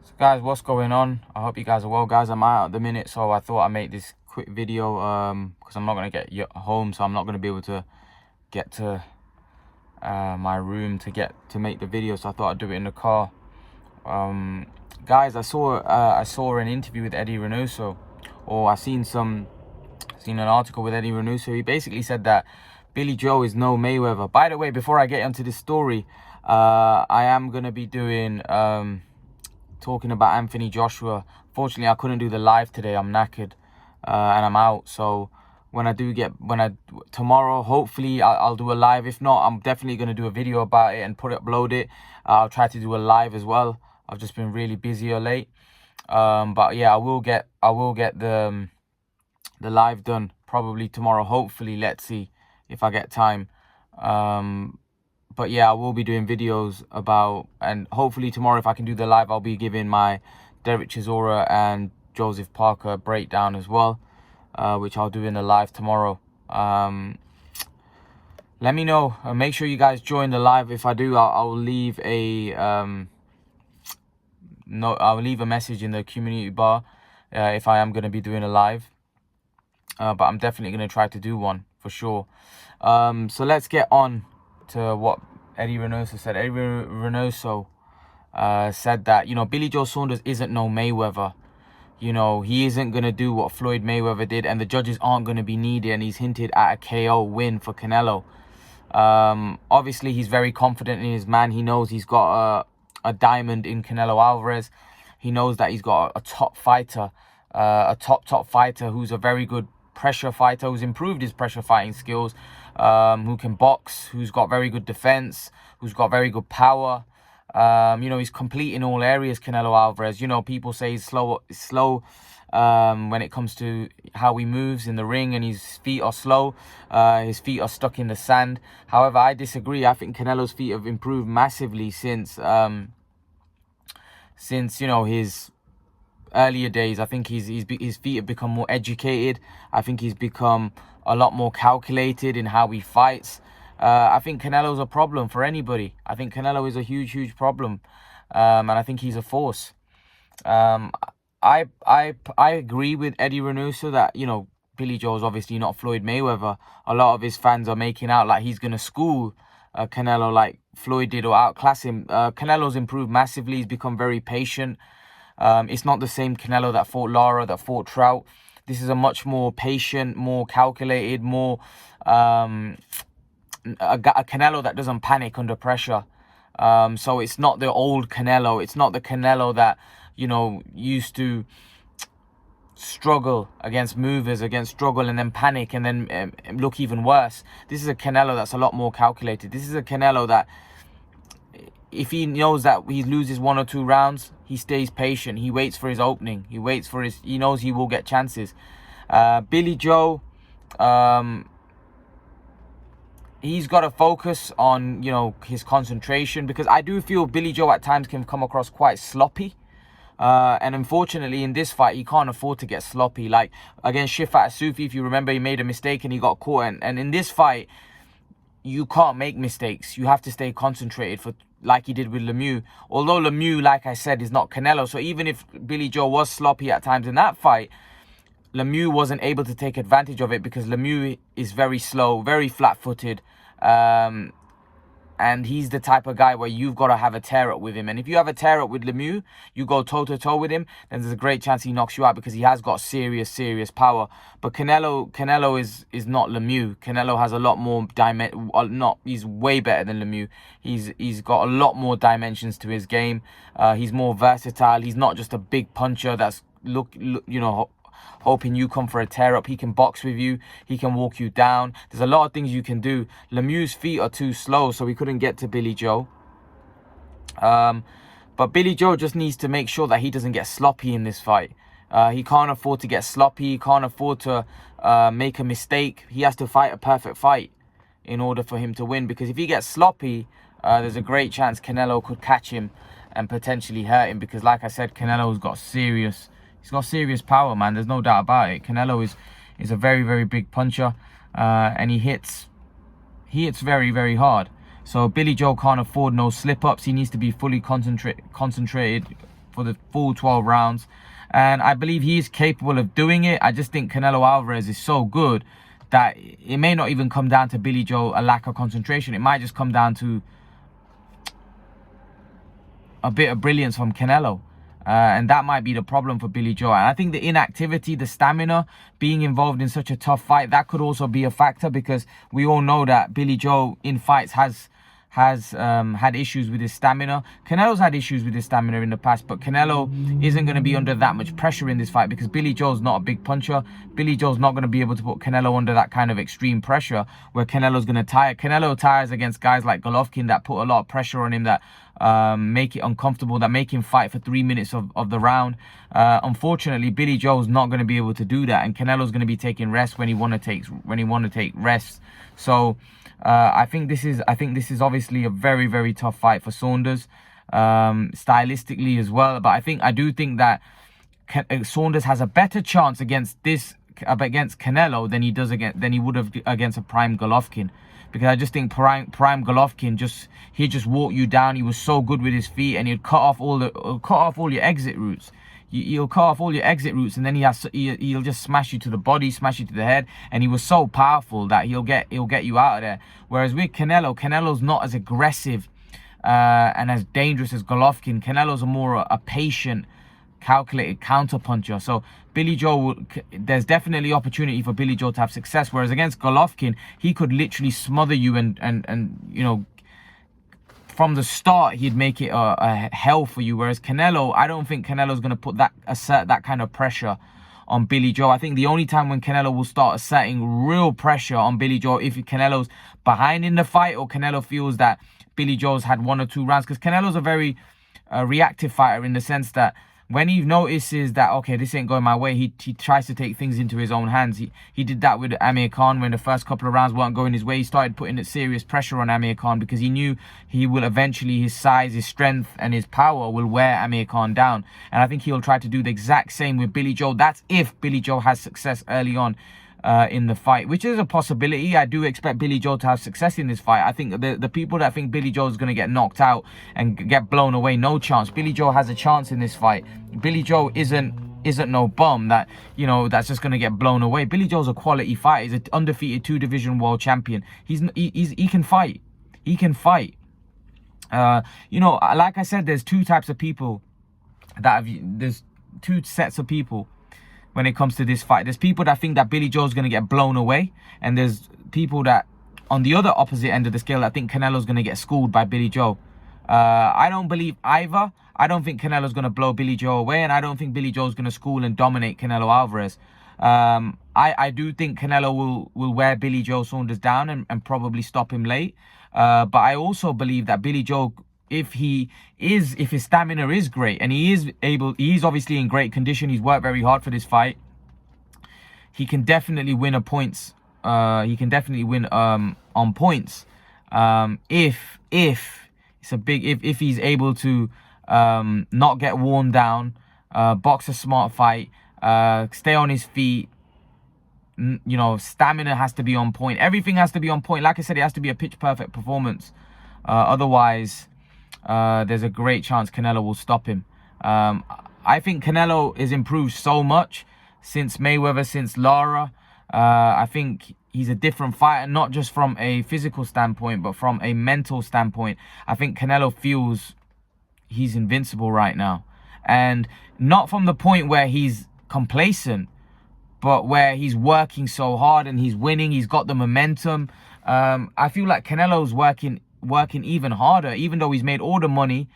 So guys, what's going on? I hope you guys are well. Guys, I'm out at the minute, so I thought I'd make this quick video because I'm not going to get home, so I'm not going to be able to get to my room to make the video, so I thought I'd do it in the car. Guys, I saw an interview with Eddie Reynoso, or I seen an article with Eddie Reynoso. He basically said that Billy Jo is no Mayweather. By the way, before I get into this story, I am going to be doing talking about Anthony Joshua. Fortunately, I couldn't do the live today. I'm knackered and I'm out. So tomorrow, hopefully I'll do a live. If not, I'm definitely going to do a video about it and upload it. I'll try to do a live as well. I've just been really busy or late. But yeah, I will get the live done probably tomorrow. Hopefully, let's see if I get time. But yeah, I will be doing videos about, and hopefully tomorrow, if I can do the live, I'll be giving my Derek Chisora and Joseph Parker breakdown as well, which I'll do in the live tomorrow. Let me know. Make sure you guys join the live. If I do, I'll leave I'll leave a message in the community bar if I am going to be doing a live. But I'm definitely going to try to do one for sure. So let's get on to what Eddie Reynoso said. Eddie Reynoso said that, Billy Jo Saunders isn't no Mayweather. He isn't going to do what Floyd Mayweather did, and the judges aren't going to be needy, and he's hinted at a KO win for Canelo. Obviously, he's very confident in his man. He knows he's got a diamond in Canelo Alvarez. He knows that he's got a top fighter, a top fighter who's a very good pressure fighter, who's improved his pressure fighting skills, who can box, who's got very good defense, who's got very good power. He's complete in all areas, Canelo Alvarez. People say he's slow when it comes to how he moves in the ring, and his feet are slow. His feet are stuck in the sand. However, I disagree. I think Canelo's feet have improved massively since his earlier days. I think his feet have become more educated. I think he's become a lot more calculated in how he fights. I think Canelo's a problem for anybody. I think Canelo is a huge problem, and I think he's a force. I agree with Eddie Reynoso that Billy Joe is obviously not Floyd Mayweather. A lot of his fans are making out like he's gonna school Canelo like Floyd did, or outclass him. Canelo's improved massively. He's become very patient. It's not the same Canelo that fought Lara, that fought Trout. This is a much more patient, more calculated, more a Canelo that doesn't panic under pressure. So it's not the old Canelo. It's not the Canelo that used to struggle against movers, struggle and then panic and then look even worse. This is a Canelo that's a lot more calculated. This is a Canelo that, if he knows that he loses 1 or 2 rounds, he stays patient. He waits for his opening. He knows he will get chances. Billy Joe, he's got to focus on, his concentration, because I do feel Billy Joe at times can come across quite sloppy. And unfortunately, in this fight, he can't afford to get sloppy. Like against Shifat Sufi, if you remember, he made a mistake and he got caught. And in this fight, you can't make mistakes. You have to stay concentrated like he did with Lemieux. Although Lemieux, like I said, is not Canelo. So even if Billy Joe was sloppy at times in that fight, Lemieux wasn't able to take advantage of it, because Lemieux is very slow, very flat-footed. And he's the type of guy where you've got to have a tear-up with him. And if you have a tear-up with Lemieux, you go toe-to-toe with him, then there's a great chance he knocks you out, because he has got serious power. But Canelo is not Lemieux. Canelo has a lot more he's way better than Lemieux. He's got a lot more dimensions to his game. He's more versatile. He's not just a big puncher that's hoping you come for a tear-up. He can box with you. He can walk you down. There's a lot of things you can do. Lemieux's feet are too slow, so he couldn't get to Billy Joe. But Billy Joe just needs to make sure that he doesn't get sloppy in this fight. He can't afford to get sloppy. He can't afford to make a mistake. He has to fight a perfect fight in order for him to win, because if he gets sloppy, there's a great chance Canelo could catch him and potentially hurt him, because like I said, Canelo's got serious power, man. There's no doubt about it. Canelo is a very big puncher, and he hits very hard. So Billy Joe can't afford no slip-ups. He needs to be fully concentrated for the full 12 rounds. And I believe he is capable of doing it. I just think Canelo Alvarez is so good that it may not even come down to Billy Joe, a lack of concentration. It might just come down to a bit of brilliance from Canelo. And that might be the problem for Billy Joe. And I think the inactivity, the stamina, being involved in such a tough fight, that could also be a factor, because we all know that Billy Joe in fights has had issues with his stamina. Canelo's had issues with his stamina in the past, but Canelo isn't going to be under that much pressure in this fight because Billy Joe's not a big puncher. Billy Joe's not going to be able to put Canelo under that kind of extreme pressure where Canelo's going to tire. Canelo tires against guys like Golovkin that put a lot of pressure on him, that make it uncomfortable, that make him fight for 3 minutes of the round. Unfortunately, Billy Joe's not going to be able to do that, and Canelo's going to be taking rest when he want to take rest. So I think this is obviously a very, very tough fight for Saunders, stylistically as well. But I do think that Saunders has a better chance against Canelo than he would have against a prime Golovkin, because I just think prime Golovkin he'd just walk you down. He was so good with his feet, and he'd cut off all your exit routes. He'll cut off all your exit routes, and then he'll just smash you to the body, smash you to the head. And he was so powerful that he'll get you out of there. Whereas with Canelo's not as aggressive and as dangerous as Golovkin. Canelo's a patient, calculated counter puncher. So Billy Joe, there's definitely opportunity for Billy Joe to have success. Whereas against Golovkin, he could literally smother you and you know, from the start, he'd make it a hell for you. Whereas Canelo, I don't think Canelo's going to assert that kind of pressure on Billy Joe. I think the only time when Canelo will start asserting real pressure on Billy Joe, if Canelo's behind in the fight, or Canelo feels that Billy Joe's had 1 or 2 rounds. Because Canelo's a very reactive fighter, in the sense that when he notices that, okay, this ain't going my way, he tries to take things into his own hands. He did that with Amir Khan when the first couple of rounds weren't going his way. He started putting serious pressure on Amir Khan because he knew he will eventually, his size, his strength, and his power will wear Amir Khan down. And I think he'll try to do the exact same with Billy Joe. That's if Billy Joe has success early on in the fight, which is a possibility. I do expect Billy Joe to have success in this fight. I think the people that think Billy Joe is going to get knocked out and get blown away, no chance. Billy Joe has a chance in this fight. Billy Joe isn't no bum that, you know, that's just going to get blown away. Billy Joe's a quality fighter. He's an undefeated 2-division world champion. He can fight. He can fight. You know, like I said, there's two types of people there's 2 sets of people when it comes to this fight. There's people that think that Billy Joe's going to get blown away, and there's people that, on the other opposite end of the scale, that think Canelo's going to get schooled by Billy Joe. I don't believe either. I don't think Canelo's going to blow Billy Joe away, and I don't think Billy Joe's going to school and dominate Canelo Alvarez. I do think Canelo will wear Billy Joe Saunders down and probably stop him late. But I also believe that Billy Joe, if his stamina is great, and he's obviously in great condition, he's worked very hard for this fight, he can definitely win on points. If he's able to not get worn down, box a smart fight, stay on his feet. You know, stamina has to be on point. Everything has to be on point. Like I said, it has to be a pitch perfect performance. Otherwise, there's a great chance Canelo will stop him. I think Canelo has improved so much since Mayweather, since Lara. I think he's a different fighter, not just from a physical standpoint, but from a mental standpoint. I think Canelo feels he's invincible right now. And not from the point where he's complacent, but where he's working so hard and he's winning. He's got the momentum. I feel like Canelo's working even harder, even though he's made all the money.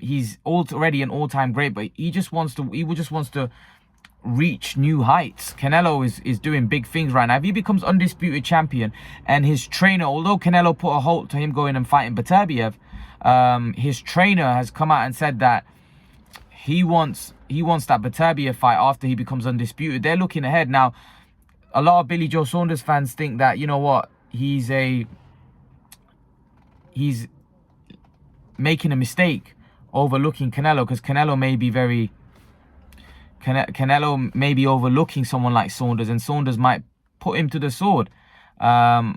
He's already an all-time great, but he just wants to reach new heights. Canelo is doing big things right now. If he becomes undisputed champion, and his trainer, although Canelo put a halt to him going and fighting Beterbiev, his trainer has come out and said that he wants that Beterbiev fight after he becomes undisputed. They're looking ahead now. A lot of Billy Joe Saunders fans think that, you know what, he's making a mistake overlooking Canelo, because Canelo may be overlooking someone like Saunders, and Saunders might put him to the sword. I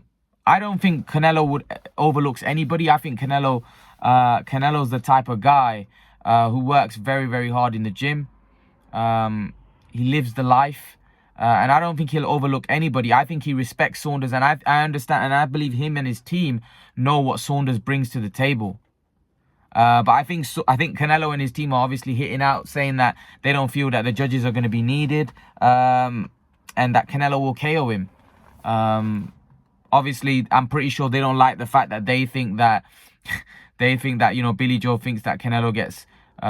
don't think Canelo overlooks anybody. I think Canelo's the type of guy who works very, very hard in the gym. He lives the life. And I don't think he'll overlook anybody. I think he respects Saunders, and I understand, and I believe him and his team know what Saunders brings to the table. But I think Canelo and his team are obviously hitting out, saying that they don't feel that the judges are going to be needed, and that Canelo will KO him. Obviously, I'm pretty sure they don't like the fact that they think that you know, Billy Joe thinks that Canelo gets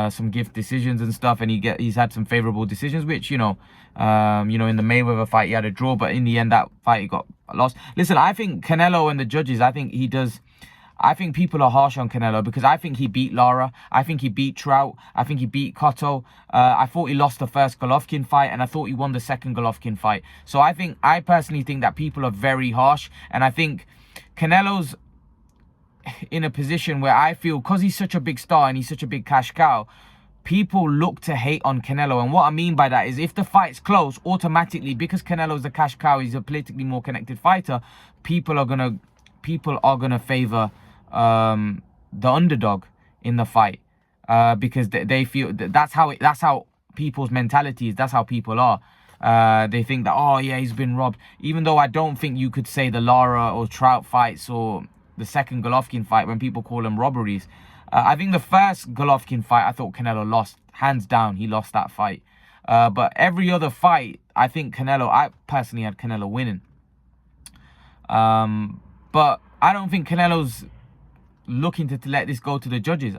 some gift decisions and stuff, and he's had some favorable decisions, which you know, in the Mayweather fight he had a draw, but in the end that fight he got lost. Listen, I think Canelo and the judges, I think people are harsh on Canelo because I think he beat Lara. I think he beat Trout. I think he beat Cotto. I thought he lost the first Golovkin fight, and I thought he won the second Golovkin fight. So I personally think that people are very harsh, and I think Canelo's in a position where I feel, because he's such a big star and he's such a big cash cow, people look to hate on Canelo. And what I mean by that is, if the fight's close, automatically, because Canelo's a cash cow, he's a politically more connected fighter, people are gonna favor the underdog in the fight, because they feel that's how people's mentality is. That's how people are. They think that, oh yeah, he's been robbed, even though I don't think you could say the Lara or Trout fights or the second Golovkin fight, when people call them robberies. I think the first Golovkin fight, I thought Canelo lost, hands down. He lost that fight. But every other fight, I personally had Canelo winning. But I don't think Canelo's looking to let this go to the judges.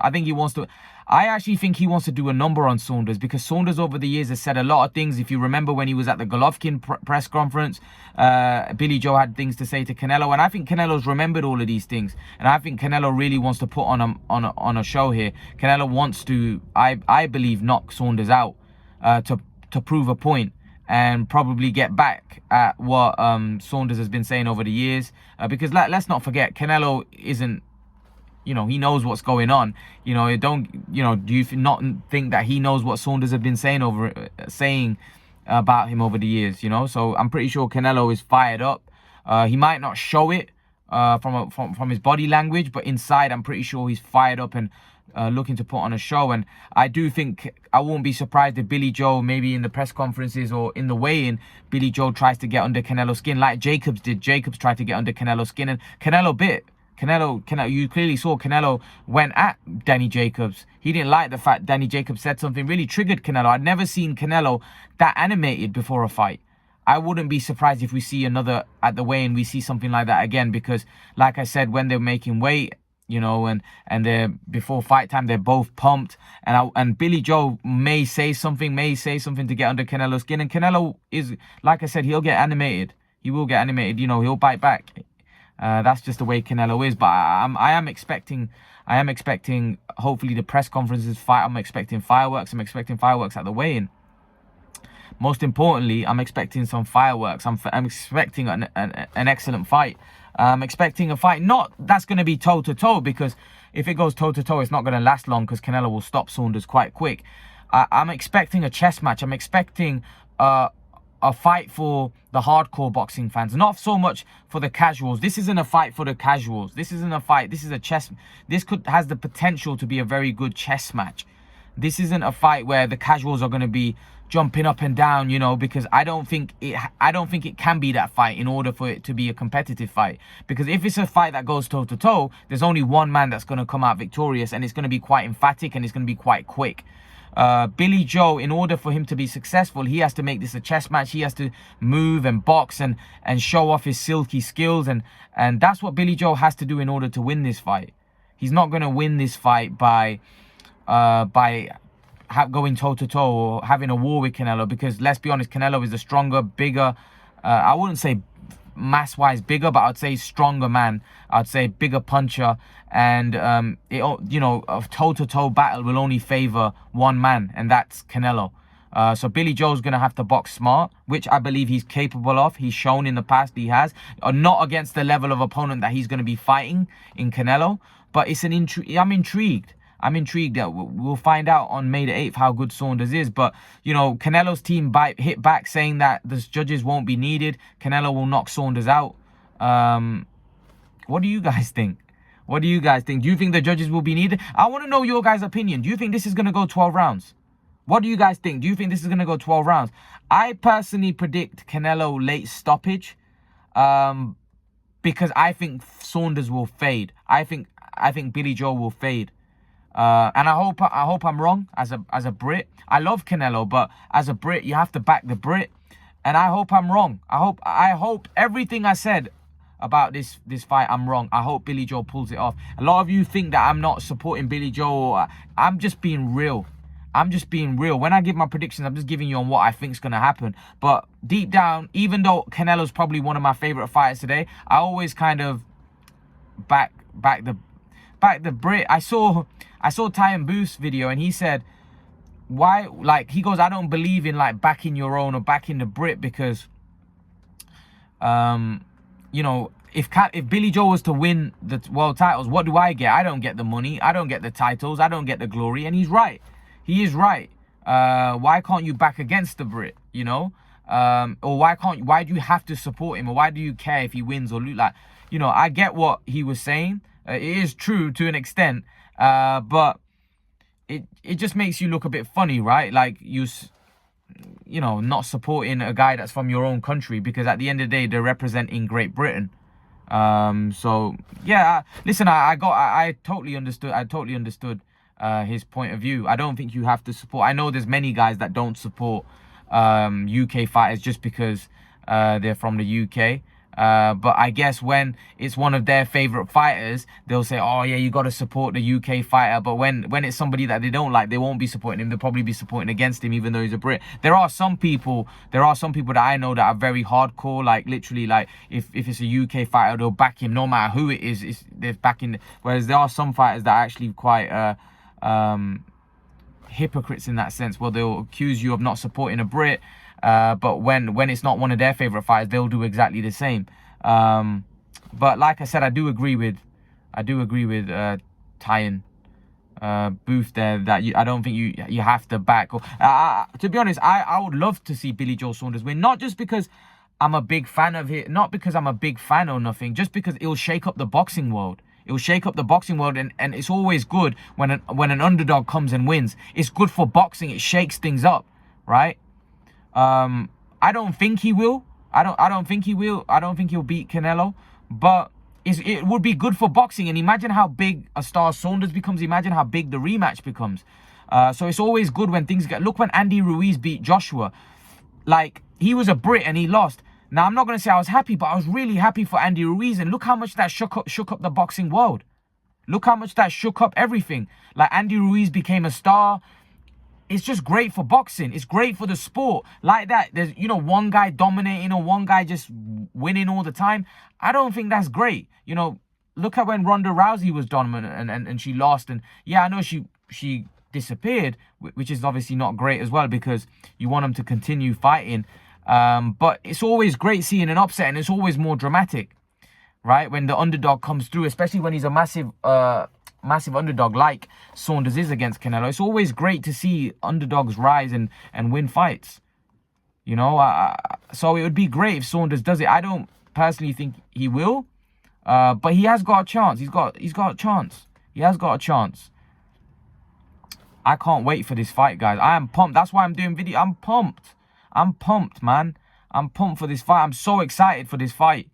I actually think he wants to do a number on Saunders, because Saunders over the years has said a lot of things. If you remember when he was at the Golovkin press conference, Billy Joe had things to say to Canelo, and I think Canelo's remembered all of these things, and I think Canelo really wants to put on a show here. Canelo wants to, I believe, knock Saunders out to prove a point, and probably get back at what Saunders has been saying over the years, because let's not forget, Canelo isn't, you know, he knows what's going on. You know, do you not think that he knows what Saunders have been saying about him over the years? You know, so I'm pretty sure Canelo is fired up. He might not show it from his body language, but inside, I'm pretty sure he's fired up and looking to put on a show. And I do think, I won't be surprised if Billy Joe, maybe in the press conferences or in the weigh-in, Billy Joe tries to get under Canelo's skin like Jacobs did. Jacobs tried to get under Canelo's skin, and Canelo bit. Canelo, you clearly saw Canelo went at Danny Jacobs. He didn't like the fact Danny Jacobs said something, really triggered Canelo. I'd never seen Canelo that animated before a fight. I wouldn't be surprised if we see another, at the weigh-in, we see something like that again, because like I said, when they're making weight, you know, and they're before fight time, they're both pumped, and Billy Joe may say something to get under Canelo's skin, and Canelo is, like I said, he'll get animated. He will get animated, you know, he'll bite back. That's just the way Canelo is. But I am expecting, hopefully the press conferences fight. I'm expecting fireworks. I'm expecting fireworks at the weigh-in. Most importantly, I'm expecting some fireworks. I'm expecting an excellent fight. I'm expecting a fight that's going to be toe-to-toe, because if it goes toe-to-toe, it's not going to last long, because Canelo will stop Saunders quite quick. I'm expecting a chess match. I'm expecting a fight for the hardcore boxing fans, not so much for the casuals. This isn't a fight for the casuals. This isn't a fight. This is a chess. This has the potential to be a very good chess match. This isn't a fight where the casuals are going to be jumping up and down, you know, because I don't think it can be that fight in order for it to be a competitive fight. Because if it's a fight that goes toe to toe, there's only one man that's going to come out victorious, and it's going to be quite emphatic, and it's going to be quite quick. Billy Joe, in order for him to be successful, he has to make this a chess match. He has to move and box and show off his silky skills, and that's what Billy Joe has to do in order to win this fight. He's not going to win this fight by going toe-to-toe or having a war with Canelo, because let's be honest, Canelo is a stronger, bigger, I wouldn't say mass-wise bigger, but I'd say stronger man. I'd say bigger puncher, and a toe-to-toe battle will only favor one man, and that's Canelo. So Billy Joe's going to have to box smart, which I believe he's capable of. He's shown in the past he has. Not against the level of opponent that he's going to be fighting in Canelo, but it's I'm intrigued. I'm intrigued that we'll find out on May the 8th how good Saunders is. But, you know, Canelo's team hit back saying that the judges won't be needed. Canelo will knock Saunders out. What do you guys think? What do you guys think? Do you think the judges will be needed? I want to know your guys' opinion. Do you think this is going to go 12 rounds? What do you guys think? Do you think this is going to go 12 rounds? I personally predict Canelo late stoppage, because I think Saunders will fade. I think Billy Joe will fade. And I hope I'm wrong as a Brit. I love Canelo, but as a Brit, you have to back the Brit. And I hope I'm wrong. I hope everything I said about this fight, I'm wrong. I hope Billy Joe pulls it off. A lot of you think that I'm not supporting Billy Joe. I'm just being real. I'm just being real. When I give my predictions, I'm just giving you on what I think is going to happen. But deep down, even though Canelo's probably one of my favorite fighters today, I always kind of back the Brit. I saw Tyan Booth's video, and he said, why, like, he goes, I don't believe in like backing your own or backing the Brit, because you know, if Billy Joe was to win the world titles, what do I get? I don't get the money, I don't get the titles, I don't get the glory. And he's right. He is right. Why can't you back against the Brit, you know? Or why do you have to support him? Or why do you care if he wins or lose? Like, you know, I get what he was saying. It is true to an extent, but it just makes you look a bit funny, right? Like, you know, not supporting a guy that's from your own country, because at the end of the day, they're representing Great Britain. So yeah, listen, I totally understood. I totally understood his point of view. I don't think you have to support. I know there's many guys that don't support UK fighters just because they're from the UK. But I guess when it's one of their favorite fighters, they'll say, oh yeah, you got to support the UK fighter. But when it's somebody that they don't like, they won't be supporting him. They'll probably be supporting against him, even though he's a Brit. There are some people that I know that are very hardcore, like literally, like if it's a UK fighter, they'll back him no matter who it is. They're backing. Whereas there are some fighters that are actually quite hypocrites in that sense. Well, they'll accuse you of not supporting a Brit, but when it's not one of their favorite fighters, they'll do exactly the same. But like I said, I do agree with Tyan Booth there, that I don't think you have to back. To be honest, I would love to see Billy Jo Saunders win, not just because I'm a big fan of it, not because I'm a big fan or nothing, just because it'll shake up the boxing world. It will shake up the boxing world, and it's always good when an underdog comes and wins. It's good for boxing. It shakes things up, right? I don't think he will. I don't think he will. I don't think he'll beat Canelo, but it would be good for boxing. And imagine how big a star Saunders becomes. Imagine how big the rematch becomes. So it's always good when things get. Look when Andy Ruiz beat Joshua. Like, he was a Brit and he lost. Now, I'm not going to say I was happy, but I was really happy for Andy Ruiz. And look how much that shook up the boxing world. Look how much that shook up everything. Like, Andy Ruiz became a star. It's just great for boxing. It's great for the sport. Like that, there's, you know, one guy dominating or one guy just winning all the time. I don't think that's great. You know, look at when Ronda Rousey was dominant and she lost. And yeah, I know she disappeared, which is obviously not great as well, because you want them to continue fighting. But it's always great seeing an upset, and it's always more dramatic, right? When the underdog comes through, especially when he's a massive underdog like Saunders is against Canelo. It's always great to see underdogs rise and win fights, you know. So it would be great if Saunders does it. I don't personally think he will, but he has got a chance. He's got a chance. He has got a chance. I can't wait for this fight, guys. I am pumped. That's why I'm doing video. I'm pumped, man. I'm pumped for this fight. I'm so excited for this fight.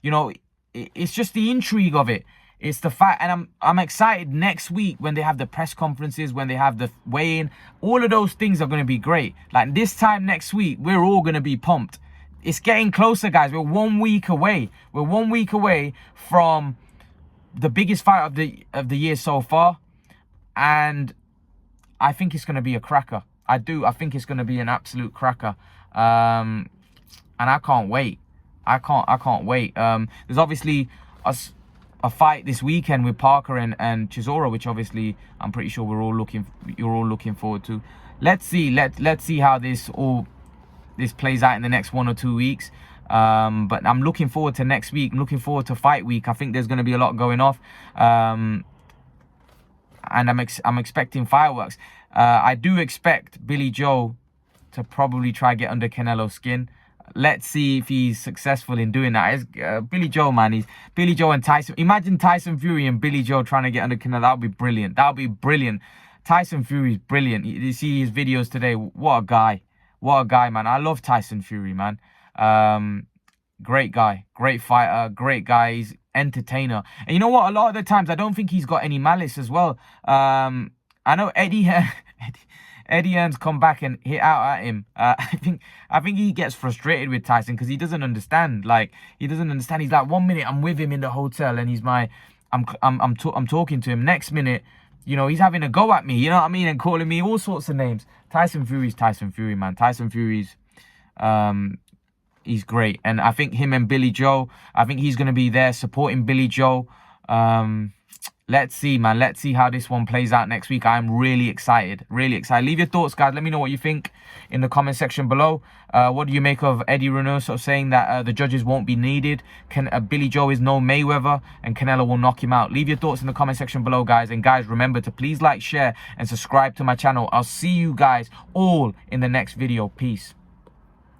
You know, it's just the intrigue of it. It's the fact, and I'm excited next week when they have the press conferences, when they have the weigh-in. All of those things are going to be great. Like, this time next week, we're all going to be pumped. It's getting closer, guys. We're 1 week away. We're 1 week away from the biggest fight of the year so far, and I think it's going to be a cracker. I think it's going to be an absolute cracker, and I can't wait. I can't wait. There's obviously a fight this weekend with Parker and Chisora, which obviously I'm pretty sure you're all looking forward to. Let's see. Let's see how this plays out in the next 1 or 2 weeks. But I'm looking forward to next week. I'm looking forward to fight week. I think there's going to be a lot going off. And I'm expecting fireworks. I do expect Billy Joe to probably try get under Canelo's skin. let's see if he's successful in doing that. It's, Billy Joe, man. He's Billy Joe and Tyson. Imagine Tyson Fury and Billy Joe trying to get under Canelo. That would be brilliant. That would be brilliant. Tyson Fury's brilliant. You see his videos today. What a guy. What a guy, man. I love Tyson Fury, man. Great guy. Great fighter. Great guy. He's entertainer. And you know what? A lot of the times, I don't think he's got any malice as well. I know Eddie Hearn's come back and hit out at him. I think he gets frustrated with Tyson because he doesn't understand. Like, he doesn't understand. He's like, 1 minute I'm with him in the hotel and he's I'm talking to him. Next minute, you know, he's having a go at me. You know what I mean? And calling me all sorts of names. Tyson Fury's Tyson Fury, man. Tyson Fury's he's great. And I think him and Billy Joe, I think he's gonna be there supporting Billy Joe. Let's see, man. Let's see how this one plays out next week. I'm really excited. Really excited. Leave your thoughts, guys. Let me know what you think in the comment section below. What do you make of Eddie Reynoso saying that the judges won't be needed? Billy Joe is no Mayweather and Canelo will knock him out. Leave your thoughts in the comment section below, guys. And guys, remember to please like, share, and subscribe to my channel. I'll see you guys all in the next video. Peace.